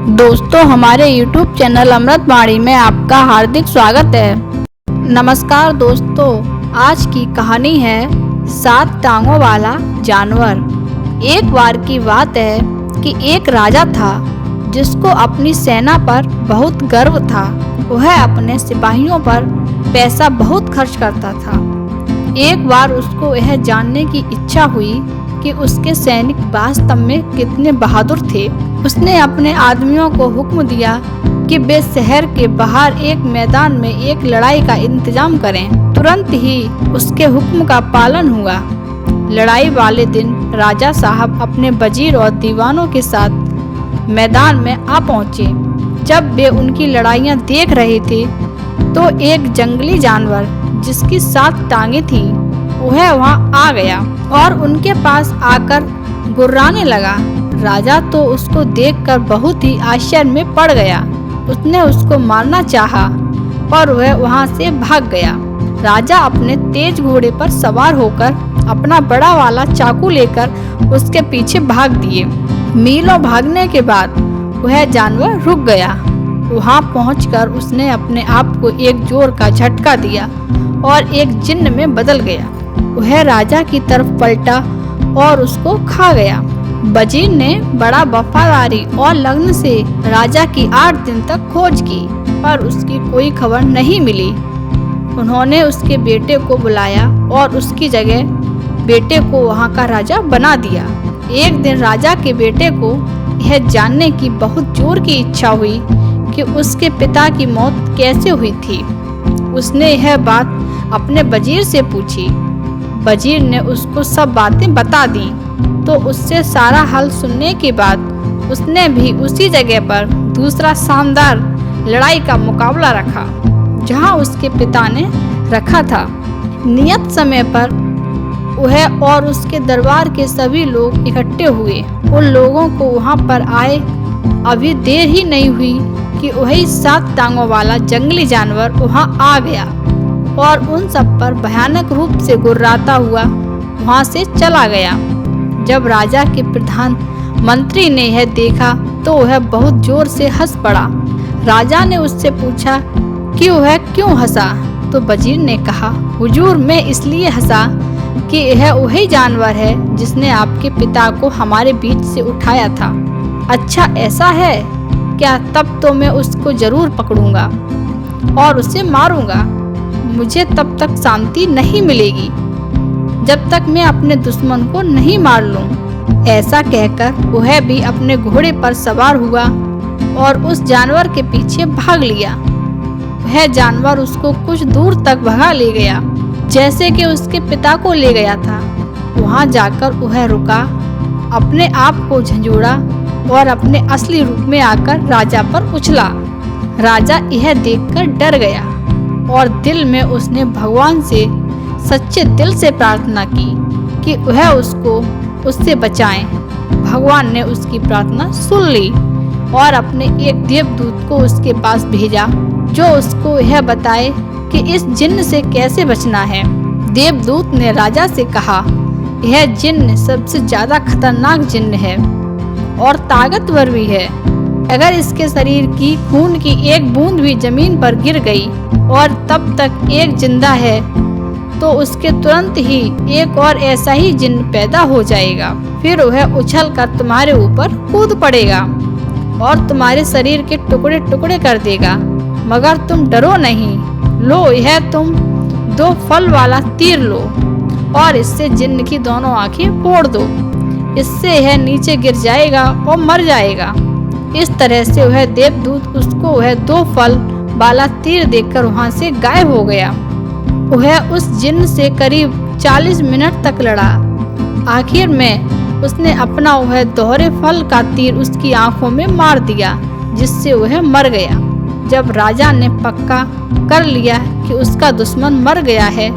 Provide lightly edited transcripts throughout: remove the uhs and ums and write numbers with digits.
दोस्तों, हमारे YouTube channel अमृतवाणी में आपका हार्दिक स्वागत है। नमस्कार दोस्तों, आज की कहानी है 7 टांगों वाला जानवर। एक बार की बात है कि एक राजा था जिसको अपनी सेना पर बहुत गर्व था। वह अपने सिपाहियों पर पैसा बहुत खर्च करता था। एक बार उसको यह जानने की इच्छा हुई कि उसके सैनिक वास्तव में कितने बहादुर थे। उसने अपने आदमियों को हुक्म दिया कि वे शहर के बाहर एक मैदान में एक लड़ाई का इंतजाम करें। तुरंत ही उसके हुक्म का पालन हुआ। लड़ाई वाले दिन राजा साहब अपने वजीर और दीवानों के साथ मैदान में आ पहुंचे। जब वे उनकी लड़ाइयां देख रहे थे तो एक जंगली जानवर जिसकी 7 टांगे थी वह वहां आ गया और उनके पास आकर गुर्राने लगा। राजा तो उसको देखकर बहुत ही आश्चर्य में पड़ गया। उसने उसको मारना चाहा पर वह वहां से भाग गया। राजा अपने तेज घोड़े पर सवार होकर अपना बड़ा वाला चाकू लेकर उसके पीछे भाग दिए। मीलों भागने के बाद वह जानवर रुक गया। वहां पहुंचकर उसने अपने आप को एक जोर का झटका दिया और एक जिन्न में बदल गया। वह राजा की तरफ पलटा और उसको खा गया। वजीर ने बड़ा वफादारी और लगन से राजा की 8 दिन तक खोज की पर उसकी कोई खबर नहीं मिली। उन्होंने उसके बेटे को बुलाया और उसकी जगह बेटे को वहां का राजा बना दिया। एक दिन राजा के बेटे को यह जानने की बहुत जोर की इच्छा हुई कि उसके पिता की मौत कैसे हुई थी। उसने यह बात अपने वजीर से पूछी। वजीर ने उसको सब बातें बता दी तो उससे सारा हल सुनने के बाद उसने भी उसी जगह पर दूसरा शानदार लड़ाई का मुकाबला रखा जहां उसके पिता ने रखा था। नियत समय पर वह और उसके दरबार के सभी लोग इकट्ठे हुए। उन लोगों को वहां पर आए अभी देर ही नहीं हुई कि वही 7 टांगों वाला जंगली जानवर वहां आ गया और उन सब पर भयानक रूप से गुर्राता हुआ वहां से चला गया। जब राजा के प्रधान मंत्री ने यह देखा तो वह बहुत जोर से हंस पड़ा। राजा ने उससे पूछा कि वह क्यों हंसा तो वजीर ने कहा, हुजूर, मैं इसलिए हंसा कि यह वही जानवर है जिसने आपके पिता को हमारे बीच से उठाया था। अच्छा, ऐसा है क्या? तब तो मैं उसको जरूर पकड़ूंगा और उसे मारूंगा। मुझे तब तक शांति नहीं मिलेगी जब तक मैं अपने दुश्मन को नहीं मार लूं। ऐसा कहकर वह भी अपने घोड़े पर सवार हुआ और उस जानवर के पीछे भाग लिया। वह जानवर उसको कुछ दूर तक भगा ले गया जैसे कि उसके पिता को ले गया था। वहां जाकर वह रुका, अपने आप को झंझोड़ा और अपने असली रूप में आकर राजा पर उछला। राजा यह देखकर डर गया और दिल में उसने भगवान से सच्चे दिल से प्रार्थना की कि वह उससे बचाएं। भगवान ने उसकी प्रार्थना सुन ली और अपने एक देवदूत को उसके पास भेजा जो उसको यह बताए कि इस जिन्न से कैसे बचना है। देवदूत ने राजा से कहा, यह जिन्न सबसे ज्यादा खतरनाक जिन्न है और ताकतवर भी है। अगर इसके शरीर की खून की एक बूंद भी जमीन पर गिर गई और तब तक एक जिंदा है तो उसके तुरंत ही एक और ऐसा ही जिन्न पैदा हो जाएगा। फिर वह उछलकर तुम्हारे ऊपर कूद पड़ेगा और तुम्हारे शरीर के टुकड़े टुकड़े कर देगा। मगर तुम डरो नहीं। लो, यह तुम 2 फल वाला तीर लो और इससे जिन्न की दोनों आंखें फोड़ दो। इससे यह नीचे गिर जाएगा और मर जाएगा। इस तरह से वह देवदूत उसको वह 2 फल वाला तीर देकर वहां से गायब हो गया। वह उस जिन्न से करीब 40 मिनट तक लड़ा। आखिर में उसने अपना वह दोहरे फल का तीर उसकी आंखों में मार दिया जिससे वह मर गया। जब राजा ने पक्का कर लिया कि उसका दुश्मन मर गया है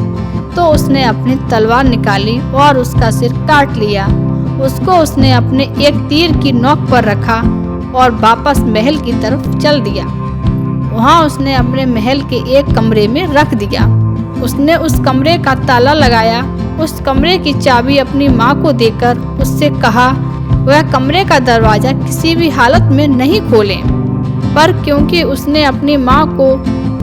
तो उसने अपनी तलवार निकाली और उसका सिर काट लिया। उसको उसने अपने एक तीर की नोक पर रखा और वापस महल की तरफ चल दिया। वहां उसने अपने महल के एक कमरे में रख दिया। उसने उस कमरे का ताला लगाया। उस कमरे की चाबी अपनी माँ को देकर उससे कहा, वह कमरे का दरवाजा किसी भी हालत में नहीं खोलें। पर क्योंकि उसने अपनी माँ को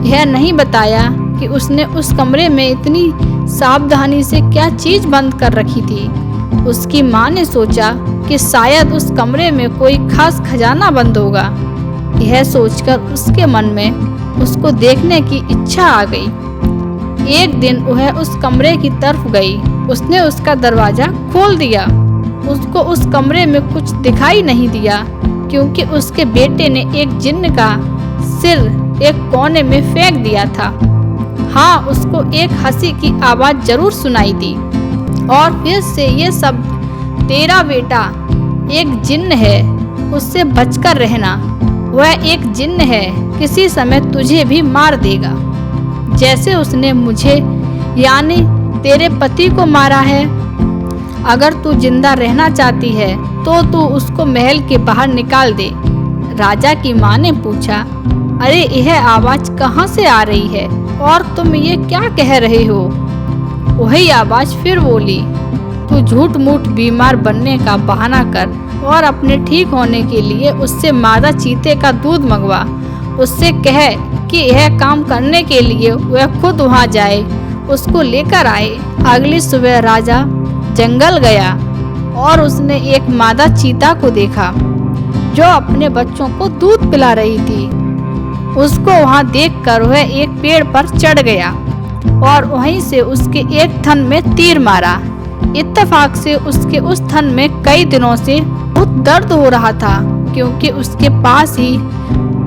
यह नहीं बताया कि उसने उस कमरे में इतनी सावधानी से क्या चीज बंद कर रखी थी, उसकी माँ ने सोचा कि शायद उस कमरे में कोई खास खजाना बंद होगा। यह सोचकर उसके मन में उसको देखने की इच्छा आ गई। एक दिन वह उस कमरे की तरफ गई। उसने उसका दरवाजा खोल दिया। उसको उस कमरे में कुछ दिखाई नहीं दिया, क्योंकि उसके बेटे ने एक जिन्न का सिर एक कोने में फेंक दिया था। हाँ, उसको एक हंसी की आवाज जरूर सुनाई दी और फिर से ये सब, तेरा बेटा एक जिन्न है, उससे बचकर रहना। वह एक जिन्न है, किसी समय तुझे भी मार देगा, जैसे उसने मुझे यानी तेरे पति को मारा है। अगर तू जिंदा रहना चाहती है तो तू उसको महल के बाहर निकाल दे। राजा की माँ ने पूछा, अरे यह आवाज कहाँ से आ रही है और तुम ये क्या कह रहे हो? वही आवाज फिर बोली, तू झूठ मूठ बीमार बनने का बहाना कर और अपने ठीक होने के लिए उससे मादा चीते का दूध मंगवा। उससे कह कि यह काम करने के लिए वह खुद वहाँ जाए, उसको लेकर आए। अगली सुबह राजा जंगल गया और उसने एक मादा चीता को देखा जो अपने बच्चों को दूध पिला रही थी। उसको वहाँ देखकर वह एक पेड़ पर चढ़ गया और वहीं से उसके एक थन में तीर मारा। इत्तेफाक से उसके उस थन में कई दिनों से बहुत दर्द हो रहा था, क्योंकि उसके पास ही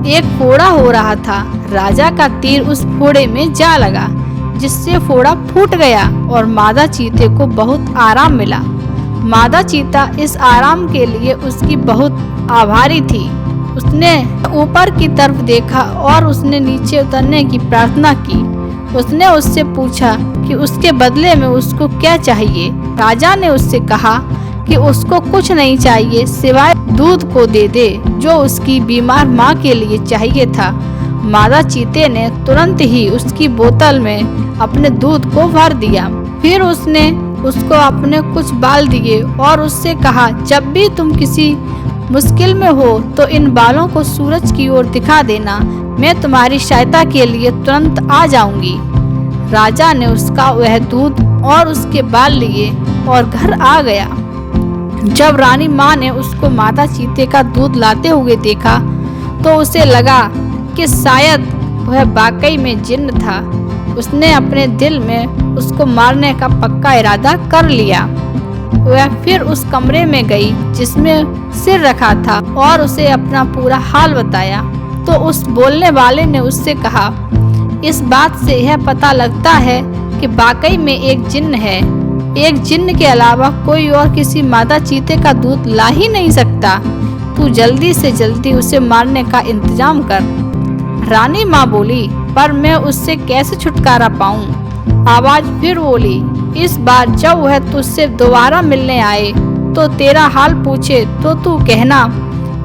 एक फोड़ा हो रहा था। राजा का तीर उस फोड़े में जा लगा, जिससे फोड़ा फूट गया और मादा चीते को बहुत आराम मिला। मादा चीता इस आराम के लिए उसकी बहुत आभारी थी। उसने ऊपर की तरफ देखा और उसने नीचे उतरने की प्रार्थना की। उसने उससे पूछा कि उसके बदले में उसको क्या चाहिए। राजा ने उससे कहा कि उसको कुछ नहीं चाहिए सिवाय दूध को दे दे, जो उसकी बीमार माँ के लिए चाहिए था। मादा चीते ने तुरंत ही उसकी बोतल में अपने दूध को भर दिया। फिर उसने उसको अपने कुछ बाल दिए और उससे कहा, जब भी तुम किसी मुश्किल में हो तो इन बालों को सूरज की ओर दिखा देना, मैं तुम्हारी सहायता के लिए तुरंत आ जाऊंगी। राजा ने उसका वह दूध और उसके बाल लिए और घर आ गया। जब रानी माँ ने उसको मादा चीते का दूध लाते हुए देखा तो उसे लगा कि शायद वह वाकई में जिन्न था। उसने अपने दिल में उसको मारने का पक्का इरादा कर लिया। वह फिर उस कमरे में गई जिसमें सिर रखा था और उसे अपना पूरा हाल बताया। तो उस बोलने वाले ने उससे कहा, इस बात से यह पता लगता है कि वाकई में एक जिन्न है। एक जिन्न के अलावा कोई और किसी मादा चीते का दूध ला ही नहीं सकता। तू जल्दी से जल्दी उसे मारने का इंतजाम कर। रानी माँ बोली, पर मैं उससे कैसे छुटकारा पाऊँ? आवाज फिर बोली, इस बार जब वह तुझसे दोबारा मिलने आए तो तेरा हाल पूछे तो तू कहना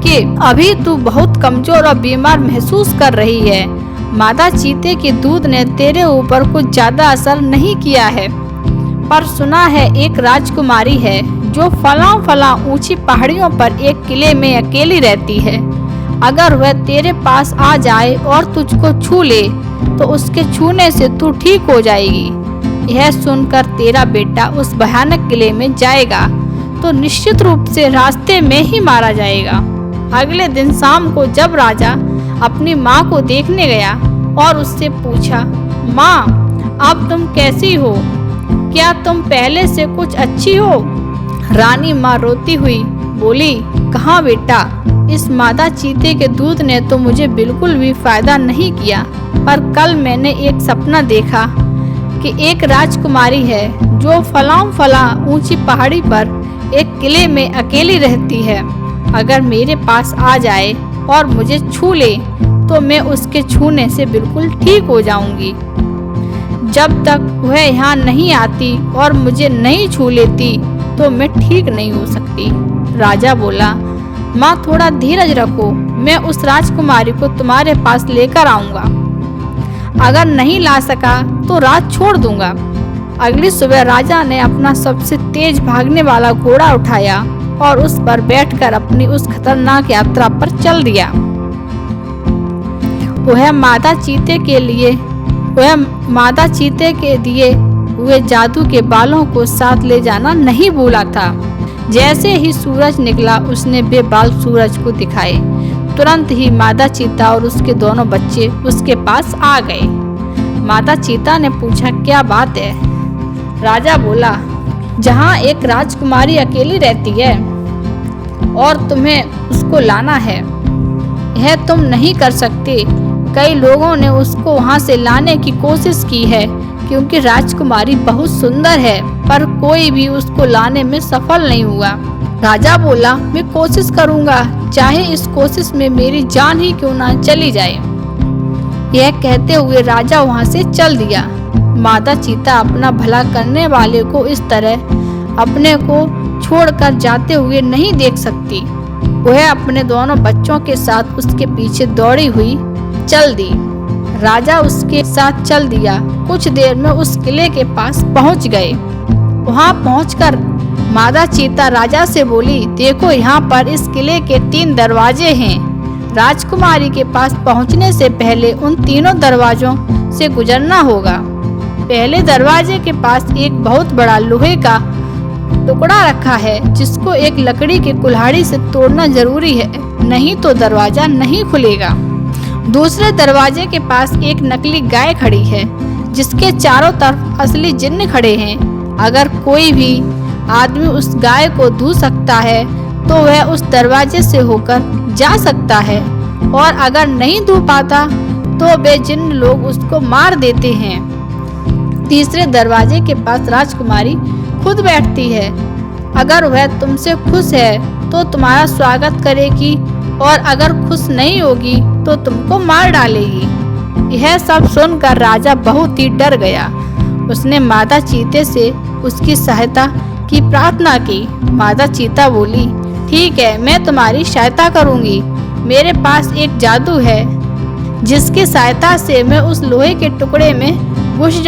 कि अभी तू बहुत कमजोर और बीमार महसूस कर रही है। मादा चीते के दूध ने तेरे ऊपर कुछ ज्यादा असर नहीं किया है, पर सुना है एक राजकुमारी है जो फलां ऊंची पहाड़ियों पर एक किले में अकेली रहती है। अगर वह तेरे पास आ जाए और तुझको छू ले तो उसके छूने से तू ठीक हो जाएगी। यह सुनकर तेरा बेटा उस भयानक किले में जाएगा तो निश्चित रूप से रास्ते में ही मारा जाएगा। अगले दिन शाम को जब राजा अपनी माँ को देखने गया और उससे पूछा, माँ, अब तुम कैसी हो? क्या तुम पहले से कुछ अच्छी हो? रानी माँ रोती हुई बोली, कहाँ बेटा, इस मादा चीते के दूध ने तो मुझे बिल्कुल भी फायदा नहीं किया, पर कल मैंने एक सपना देखा कि एक राजकुमारी है जो फलां ऊंची पहाड़ी पर एक किले में अकेली रहती है। अगर मेरे पास आ जाए और मुझे छू ले तो मैं उसके छूने से बिल्कुल ठीक हो जाऊंगी। जब तक वह यहाँ नहीं आती और मुझे नहीं छू लेती तो मैं ठीक नहीं हो सकती। राजा बोला, माँ थोड़ा धीरज रखो, मैं उस राजकुमारी को तुम्हारे पास लेकर आऊंगा। अगर नहीं ला सका तो रात छोड़ दूंगा। अगली सुबह राजा ने अपना सबसे तेज भागने वाला घोड़ा उठाया और उस पर बैठकर अपनी उस खतरनाक यात्रा पर चल दिया। वह मादा चीते के दिए हुए जादू के बालों को साथ ले जाना नहीं भूला था। जैसे ही सूरज निकला उसने वे बाल सूरज को दिखाए। तुरंत ही मादा चीता और उसके दोनों बच्चे उसके पास आ गए। मादा चीता ने पूछा, क्या बात है? राजा बोला, जहाँ एक राजकुमारी अकेली रहती है और तुम्हें उसको लाना है, यह तुम नहीं कर सकते। कई लोगों ने उसको वहाँ से लाने की कोशिश की है क्योंकि राजकुमारी बहुत सुंदर है, पर कोई भी उसको लाने में सफल नहीं हुआ। राजा बोला, मैं कोशिश करूँगा, चाहे इस कोशिश में मेरी जान ही क्यों ना चली जाए। यह कहते हुए राजा वहाँ से चल दिया। मादा चीता अपना भला करने वाले को इस तरह अपने को छोड़कर जाते हुए नहीं देख सकती। वह अपने दोनों बच्चों के साथ उसके पीछे दौड़ी हुई चल दी। राजा उसके साथ चल दिया। कुछ देर में उस किले के पास पहुंच गए। वहां पहुंचकर मादा चीता राजा से बोली, देखो यहाँ पर इस किले के 3 दरवाजे हैं। राजकुमारी के पास पहुंचने से पहले उन तीनों दरवाजों से गुजरना होगा। पहले दरवाजे के पास एक बहुत बड़ा लोहे का टुकड़ा रखा है जिसको एक लकड़ी की कुल्हाड़ी से तोड़ना जरूरी है, नहीं तो दरवाजा नहीं खुलेगा। दूसरे दरवाजे के पास एक नकली गाय खड़ी है जिसके चारों तरफ असली जिन्न खड़े हैं। अगर कोई भी आदमी उस गाय को धो सकता है तो वह उस दरवाजे से होकर जा सकता है, और अगर नहीं धो पाता तो वे जिन्न लोग उसको मार देते हैं। तीसरे दरवाजे के पास राजकुमारी खुद बैठती है। अगर वह तुमसे खुश है तो तुम्हारा स्वागत करेगी, और अगर खुश नहीं होगी तो तुमको मार डालेगी। यह सब सुनकर राजा बहुत ही डर गया। उसने मादा चीते से उसकी सहायता की प्रार्थना की। मादा चीता बोली, ठीक है, मैं तुम्हारी सहायता करूंगी। मेरे पास एक जादू है जिसकी सहायता से मैं उस लोहे के टुकड़े में घुस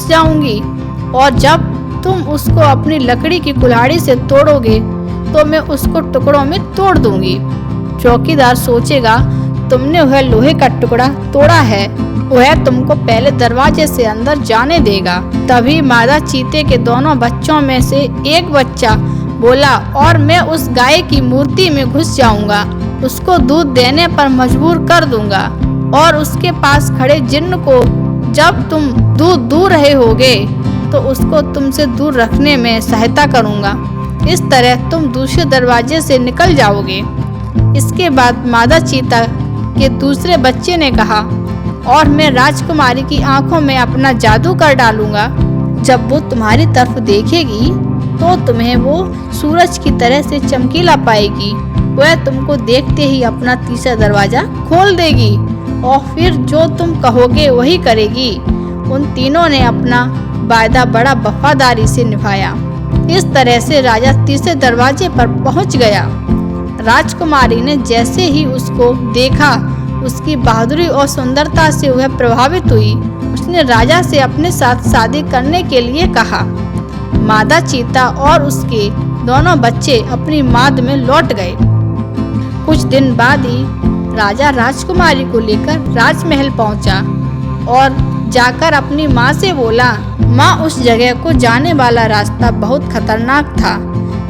जाऊंगी, और जब तुम उसको अपनी लकड़ी की कुल्हाड़ी से तोड़ोगे तो मैं उसको टुकड़ों में तोड़ दूंगी। चौकीदार सोचेगा तुमने वह लोहे का टुकड़ा तोड़ा है, वह तुमको पहले दरवाजे से अंदर जाने देगा। तभी मादा चीते के दोनों बच्चों में से एक बच्चा बोला, और मैं उस गाय की मूर्ति में घुस जाऊंगा, उसको दूध देने पर मजबूर कर दूंगा, और उसके पास खड़े जिन्न को जब तुम दूध दूह रहे होगे तो उसको तुमसे दूर रखने में सहायता करूंगा। इस तरह तुम दूसरे दरवाजे से निकल जाओगे। इसके बाद मादा चीता के दूसरे बच्चे ने कहा, और मैं राजकुमारी की आंखों में अपना जादू कर डालूंगा। जब वो तुम्हारी तरफ देखेगी तो तुम्हें वो सूरज की तरह से चमकीला पाएगी। वह तुमको देखते ही अपना तीसरा दरवाजा खोल देगी और फिर जो तुम कहोगे वही करेगी। उन तीनों ने अपना वायदा बड़ा वफादारी से निभाया। इस तरह से राजा तीसरे दरवाजे पर पहुंच गया। राजकुमारी ने जैसे ही उसको देखा, उसकी बहादुरी और सुंदरता से वह प्रभावित हुई। उसने राजा से अपने साथ शादी करने के लिए कहा। मादा चीता और उसके दोनों बच्चे अपनी माद में लौट गए। कुछ दिन बाद ही राजा राजकुमारी को लेकर राजमहल पहुंचा और जाकर अपनी माँ से बोला, माँ, उस जगह को जाने वाला रास्ता बहुत खतरनाक था।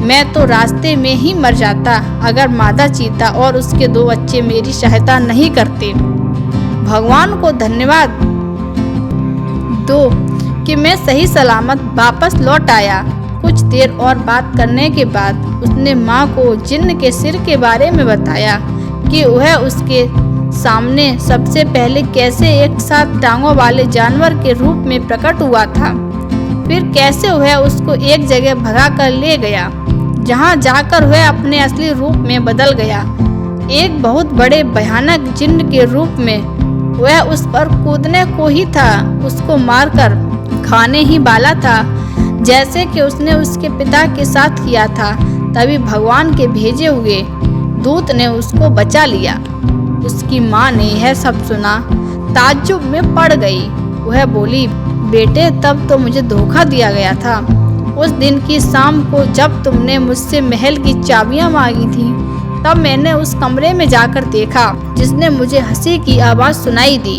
मैं तो रास्ते में ही मर जाता अगर मादा चीता और उसके 2 बच्चे मेरी सहायता नहीं करते। भगवान को धन्यवाद दो कि मैं सही सलामत वापस लौट आया। कुछ देर और बात करने के बाद उसने माँ को जिन्न के सिर के बारे में बताया कि वह उसके सामने सबसे पहले कैसे एक 7 टांगों वाले जानवर के रूप में प्रकट हुआ था, फिर कैसे वह उसको एक जगह भगा कर ले गया, जहां जाकर वह अपने असली रूप में बदल गया। एक बहुत बड़े भयानक जिन्न के रूप में वह उस पर कूदने को ही था, उसको मारकर खाने ही वाला था, जैसे कि उसने उसके पिता के साथ किया था। तभी भगवान के भेजे हुए दूत ने उसको बचा लिया। उसकी माँ ने यह सब सुना ताज्जुब में पड़ गई। वह बोली, बेटे तब तो मुझे धोखा दिया गया था। उस दिन की शाम को जब तुमने मुझसे महल की चाबियां मांगी थी, तब मैंने उस कमरे में जाकर देखा जिसने मुझे हंसी की आवाज़ सुनाई दी।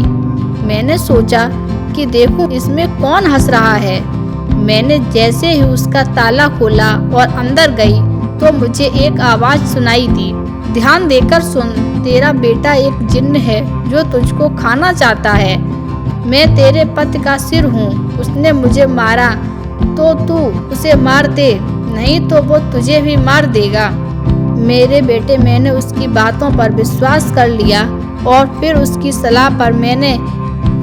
मैंने सोचा कि देखूं इसमें कौन हंस रहा है। मैंने जैसे ही उसका ताला खोला और अंदर गई तो मुझे एक आवाज़ सुनाई दी, ध्यान देकर सुन, तेरा बेटा एक जिन्न है जो तुझको खाना चाहता है। मैं तेरे पति का सिर हूँ, उसने मुझे मारा तो तू उसे मार दे, नहीं तो वो तुझे भी मार देगा। मेरे बेटे, मैंने उसकी बातों पर विश्वास कर लिया और फिर उसकी सलाह पर मैंने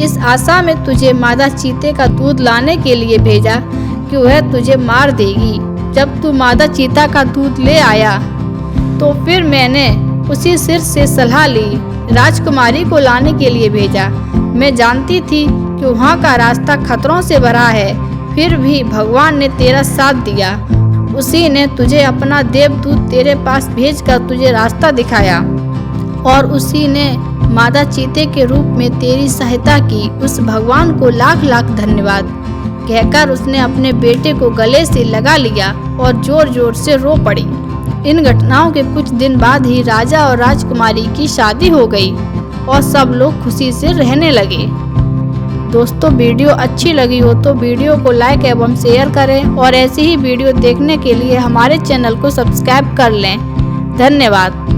इस आशा में तुझे मादा चीते का दूध लाने के लिए भेजा कि वह तुझे मार देगी। जब तू मादा चीता का दूध ले आया तो फिर मैंने उसी सिर से सलाह ली, राजकुमारी को लाने के लिए भेजा। मैं जानती थी कि वहाँ का रास्ता खतरों से भरा है, फिर भी भगवान ने तेरा साथ दिया। उसी ने तुझे अपना देवदूत तेरे पास भेजकर तुझे रास्ता दिखाया और उसी ने मादा चीते के रूप में तेरी सहायता की। उस भगवान को लाख लाख धन्यवाद, कहकर उसने अपने बेटे को गले से लगा लिया और जोर जोर से रो पड़ी। इन घटनाओं के कुछ दिन बाद ही राजा और राजकुमारी की शादी हो गई और सब लोग खुशी से रहने लगे। दोस्तों, वीडियो अच्छी लगी हो तो वीडियो को लाइक एवं शेयर करें और ऐसी ही वीडियो देखने के लिए हमारे चैनल को सब्सक्राइब कर लें। धन्यवाद।